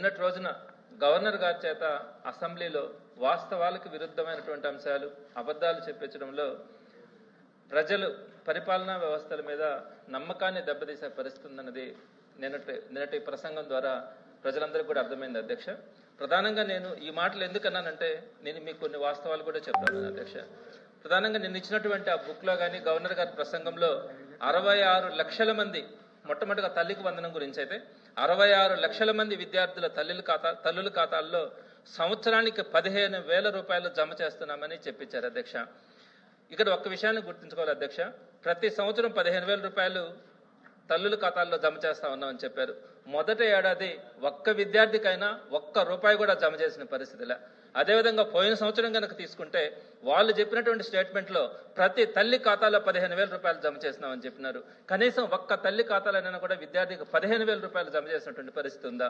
నిన్నటి రోజున గవర్నర్ గారి చేత అసెంబ్లీలో వాస్తవాలకు విరుద్ధమైనటువంటి అంశాలు అబద్ధాలు చెప్పించడంలో ప్రజలు పరిపాలనా వ్యవస్థల మీద నమ్మకాన్ని దెబ్బతీసే పరిస్థితి ఉందన్నది నిన్నటి ప్రసంగం ద్వారా ప్రజలందరికీ కూడా అర్థమైంది అధ్యక్ష. ప్రధానంగా నేను ఈ మాటలు ఎందుకన్నానంటే నేను మీకు కొన్ని వాస్తవాలు కూడా చెప్తాను అధ్యక్ష. ప్రధానంగా నిన్న ఇచ్చినటువంటి ఆ బుక్లో కానీ గవర్నర్ గారి ప్రసంగంలో 66 లక్షల మంది మొట్టమొదటిగా తల్లికి వందనం గురించి అయితే 66 లక్షల మంది విద్యార్థుల తల్లుల ఖాతాల్లో సంవత్సరానికి 15,000 రూపాయలు జమ చేస్తున్నామని చెప్పించారు అధ్యక్ష. ఇక్కడ ఒక్క విషయాన్ని గుర్తుంచుకోవాలి అధ్యక్ష. ప్రతి సంవత్సరం 15,000 రూపాయలు తల్లుల ఖాతాల్లో జమ చేస్తా ఉన్నామని చెప్పారు. మొదటి ఏడాది ఒక్క విద్యార్థికైనా ఒక్క రూపాయి కూడా జమ చేసిన పరిస్థితిలా. అదేవిధంగా పోయిన సంవత్సరం కనుక తీసుకుంటే వాళ్ళు చెప్పినటువంటి స్టేట్మెంట్లో ప్రతి తల్లి ఖాతాలో 15,000 రూపాయలు జమ చేసినామని చెప్పినారు. కనీసం ఒక్క తల్లి ఖాతాలోనైనా కూడా విద్యార్థికి 15,000 రూపాయలు జమ చేసినటువంటి పరిస్థితి ఉందా?